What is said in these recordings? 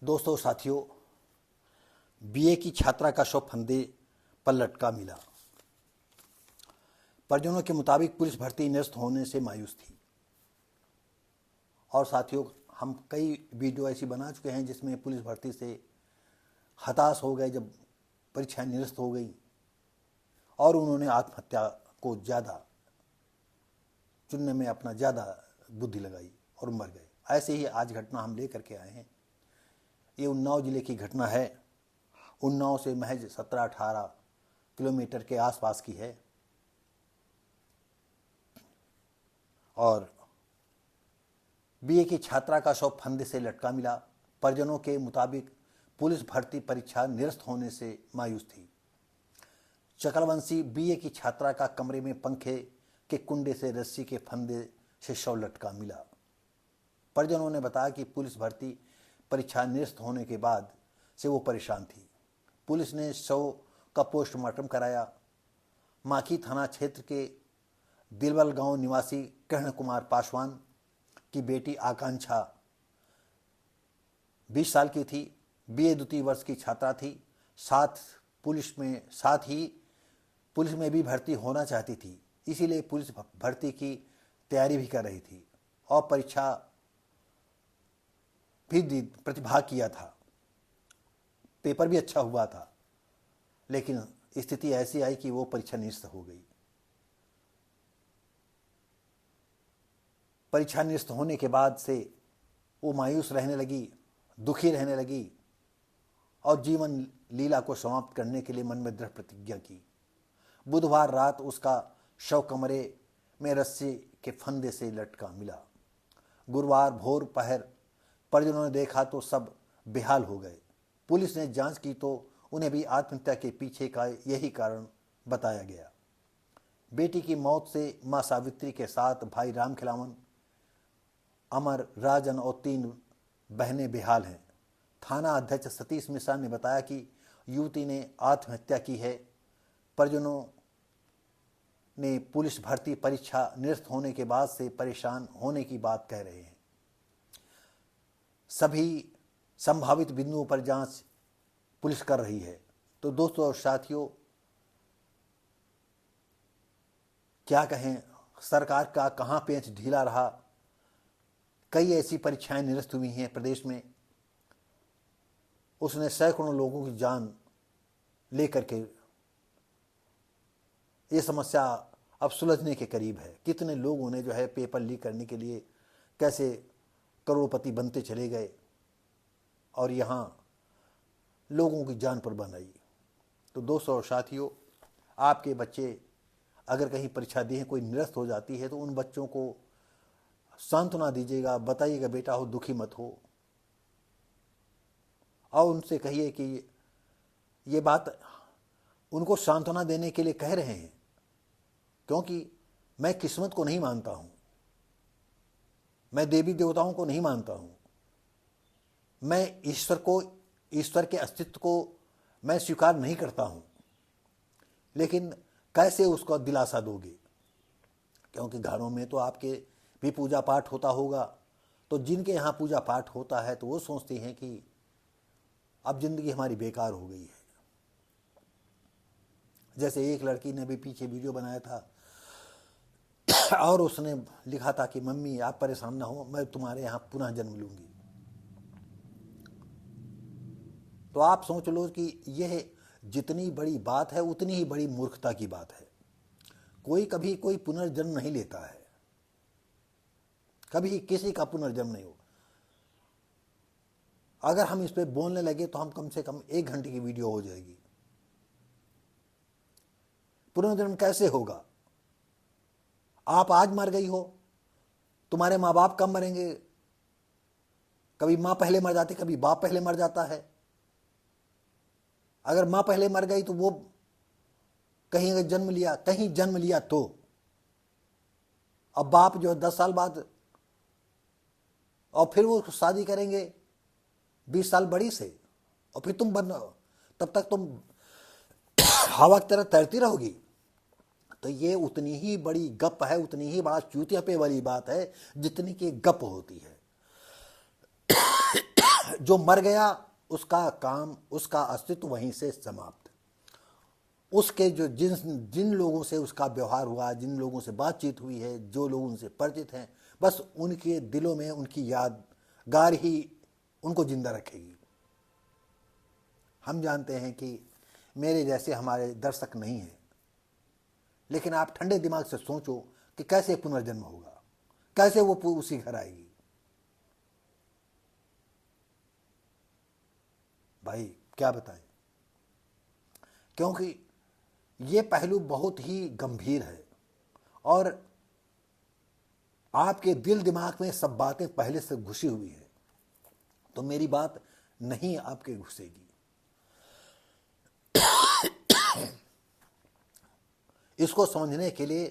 दोस्तों साथियों, बीए की छात्रा का शव फंदे पर लटका मिला। परिजनों के मुताबिक पुलिस भर्ती निरस्त होने से मायूस थी। और साथियों, हम कई वीडियो ऐसी बना चुके हैं जिसमें पुलिस भर्ती से हताश हो गए जब परीक्षाएं निरस्त हो गई और उन्होंने आत्महत्या को ज़्यादा चुनने में अपना ज़्यादा बुद्धि लगाई और मर गए। ऐसे ही आज घटना हम लेकर के आए हैं। ये उन्नाव जिले की घटना है। उन्नाव से महज 17-18 किलोमीटर के आसपास की है। और बीए की छात्रा का शव फंदे से लटका मिला। परिजनों के मुताबिक पुलिस भर्ती परीक्षा निरस्त होने से मायूस थी। चकलवंशी बीए की छात्रा का कमरे में पंखे के कुंडे से रस्सी के फंदे से शव लटका मिला। परिजनों ने बताया कि पुलिस भर्ती परीक्षा निरस्त होने के बाद से वो परेशान थी। पुलिस ने शव का पोस्टमार्टम कराया। माखी थाना क्षेत्र के दिलबल गांव निवासी कृष्ण कुमार पासवान की बेटी आकांक्षा 20 साल की थी। बीए द्वितीय वर्ष की छात्रा थी। साथ ही पुलिस में भी भर्ती होना चाहती थी, इसीलिए पुलिस भर्ती की तैयारी भी कर रही थी और परीक्षा भी प्रतिभाग किया था। पेपर भी अच्छा हुआ था, लेकिन स्थिति ऐसी आई कि वो परीक्षा निरस्त हो गई। परीक्षा निरस्त होने के बाद से वो मायूस रहने लगी, दुखी रहने लगी और जीवन लीला को समाप्त करने के लिए मन में दृढ़ प्रतिज्ञा की। बुधवार रात उसका शव कमरे में रस्सी के फंदे से लटका मिला। गुरुवार भोर पहर परिजनों ने देखा तो सब बेहाल हो गए। पुलिस ने जांच की तो उन्हें भी आत्महत्या के पीछे का यही कारण बताया गया। बेटी की मौत से मां सावित्री के साथ भाई राम खिलावन, अमर, राजन और 3 बहनें बेहाल हैं। थाना अध्यक्ष सतीश मिश्रा ने बताया कि युवती ने आत्महत्या की है। परिजनों ने पुलिस भर्ती परीक्षा निरस्त होने के बाद से परेशान होने की बात कह रहे हैं। सभी संभावित बिंदुओं पर जांच पुलिस कर रही है। तो दोस्तों और साथियों, क्या कहें, सरकार का कहां पेंच ढीला रहा। कई ऐसी परीक्षाएं निरस्त हुई हैं प्रदेश में। उसने सैकड़ों लोगों की जान लेकर के ये समस्या अब सुलझने के करीब है। कितने लोगों ने जो है पेपर लीक करने के लिए कैसे करोड़पति बनते चले गए और यहाँ लोगों की जान पर बन आई। तो दोस्तों और साथियों, आपके बच्चे अगर कहीं परीक्षा दी है, कोई निरस्त हो जाती है, तो उन बच्चों को सांत्वना दीजिएगा, बताइएगा बेटा हो दुखी मत हो, और उनसे कहिए कि ये बात उनको सांत्वना देने के लिए कह रहे हैं, क्योंकि मैं किस्मत को नहीं मानता हूं, मैं देवी देवताओं को नहीं मानता हूं, मैं ईश्वर के अस्तित्व को मैं स्वीकार नहीं करता हूं। लेकिन कैसे उसको दिलासा दोगे, क्योंकि घरों में तो आपके भी पूजा पाठ होता होगा। तो जिनके यहाँ पूजा पाठ होता है तो वो सोचते हैं कि अब जिंदगी हमारी बेकार हो गई है। जैसे एक लड़की ने भी पीछे वीडियो बनाया था और उसने लिखा था कि मम्मी आप परेशान ना हो, मैं तुम्हारे यहाँ पुनः जन्म लूंगी। तो आप सोच लो कि यह जितनी बड़ी बात है उतनी ही बड़ी मूर्खता की बात है। कभी कोई पुनर्जन्म नहीं लेता है, कभी किसी का पुनर्जन्म नहीं हो। अगर हम इस पे बोलने लगे तो हम कम से कम 1 घंटे की वीडियो हो जाएगी। पुनर्जन्म कैसे होगा? आप आज मर गई हो, तुम्हारे माँ बाप कब मरेंगे? कभी माँ पहले मर जाती, कभी बाप पहले मर जाता है। अगर माँ पहले मर गई तो वो कहीं अगर जन्म लिया तो अब बाप जो है 10 साल बाद, और फिर वो शादी करेंगे 20 साल बड़ी से, और फिर तुम तब तक तुम हवा की तरह तैरती रहोगी। तो ये उतनी ही बड़ी गप है, उतनी ही बड़ा चूतियापे वाली बात है जितनी कि गप होती है। जो मर गया उसका काम, उसका अस्तित्व वहीं से समाप्त। उसके जो जिन लोगों से उसका व्यवहार हुआ, जिन लोगों से बातचीत हुई है, जो लोग उनसे परिचित हैं, बस उनके दिलों में उनकी यादगार ही उनको जिंदा रखेगी। हम जानते हैं कि मेरे जैसे हमारे दर्शक नहीं हैं, लेकिन आप ठंडे दिमाग से सोचो कि कैसे पुनर्जन्म होगा, कैसे वो उसी घर आएगी। भाई क्या बताएं, क्योंकि ये पहलू बहुत ही गंभीर है और आपके दिल दिमाग में सब बातें पहले से घुसी हुई हैं, तो मेरी बात नहीं आपके घुसेगी। इसको समझने के लिए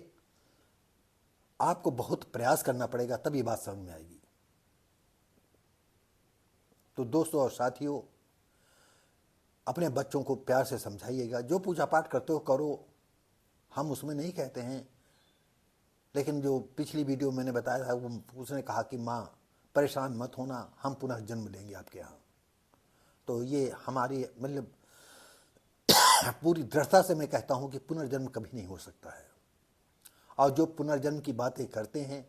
आपको बहुत प्रयास करना पड़ेगा, तब ये बात समझ में आएगी। तो दोस्तों और साथियों, अपने बच्चों को प्यार से समझाइएगा। जो पूजा पाठ करते हो करो, हम उसमें नहीं कहते हैं, लेकिन जो पिछली वीडियो मैंने बताया था उसने कहा कि माँ परेशान मत होना, हम पुनः जन्म लेंगे आपके यहाँ। तो ये हमारी मतलब पूरी दृढ़ता से मैं कहता हूँ कि पुनर्जन्म कभी नहीं हो सकता है। और जो पुनर्जन्म की बातें करते हैं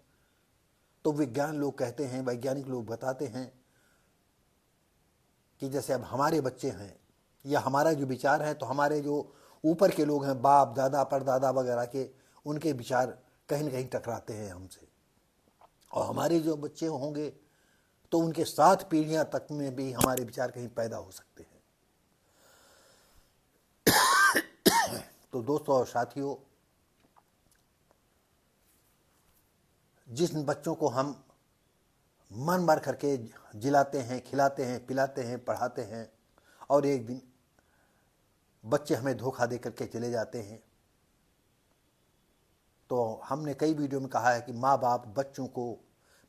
तो विज्ञान लोग कहते हैं, वैज्ञानिक लोग बताते हैं कि जैसे अब हमारे बच्चे हैं या हमारा जो विचार है, तो हमारे जो ऊपर के लोग हैं, बाप दादा परदादा वगैरह के, उनके विचार कहीं न कहीं टकराते हैं हमसे। और हमारे जो बच्चे होंगे तो उनके 7 पीढ़ियां तक में भी हमारे विचार कहीं पैदा हो सकते हैं। तो दोस्तों और साथियों, जिन बच्चों को हम मन भर करके जिलाते हैं, खिलाते हैं, पिलाते हैं, पढ़ाते हैं और एक दिन बच्चे हमें धोखा दे करके चले जाते हैं, तो हमने कई वीडियो में कहा है कि माँ बाप बच्चों को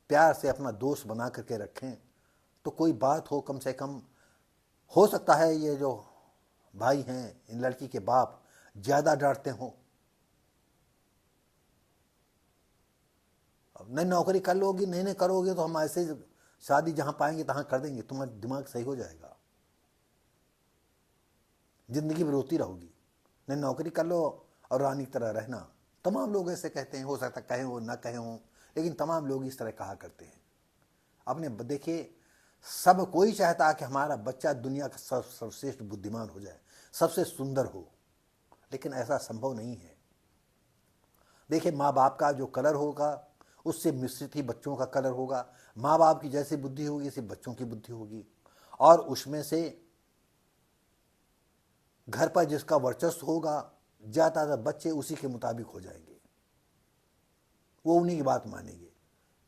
प्यार से अपना दोस्त बना करके रखें, तो कोई बात हो, कम से कम हो सकता है ये जो भाई हैं, इन लड़की के बाप ज़्यादा डांटते हों। नहीं नौकरी कर लोगी, नहीं करोगे तो हम ऐसे शादी जहाँ पाएंगे तहाँ कर देंगे, तुम्हारा दिमाग सही हो जाएगा, जिंदगी में रोती रहोगी। नहीं नौकरी कर लो और रानी की तरह रहना। तमाम लोग ऐसे कहते हैं, हो सकता कहें हो ना कहें हो, लेकिन तमाम लोग इस तरह कहा करते हैं। आपने देखिए, सब कोई चाहता है कि हमारा बच्चा दुनिया का सर्वश्रेष्ठ बुद्धिमान हो जाए, सबसे सुंदर हो, लेकिन ऐसा संभव नहीं है। देखिए, माँ बाप का जो कलर होगा उससे मिश्रित ही बच्चों का कलर होगा। माँ बाप की जैसी बुद्धि होगी ऐसी बच्चों की बुद्धि होगी, और उसमें से घर पर जिसका वर्चस्व होगा, ज़्यादातर बच्चे उसी के मुताबिक हो जाएंगे, वो उन्हीं की बात मानेंगे,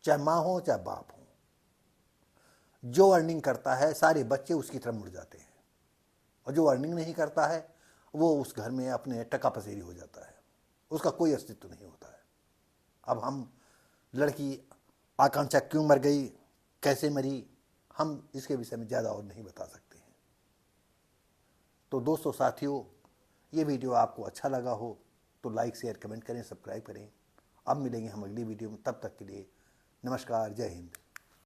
चाहे माँ हो चाहे बाप हो। जो अर्निंग करता है सारे बच्चे उसकी तरफ मुड़ जाते हैं, और जो अर्निंग नहीं करता है वो उस घर में अपने टका पसेरी हो जाता है, उसका कोई अस्तित्व नहीं होता है। अब हम लड़की आकांक्षा क्यों मर गई, कैसे मरी, हम इसके विषय में ज़्यादा और नहीं बता सकते हैं। तो दोस्तों साथियों, ये वीडियो आपको अच्छा लगा हो तो लाइक शेयर कमेंट करें, सब्सक्राइब करें। अब मिलेंगे हम अगली वीडियो में, तब तक के लिए नमस्कार, जय हिंद।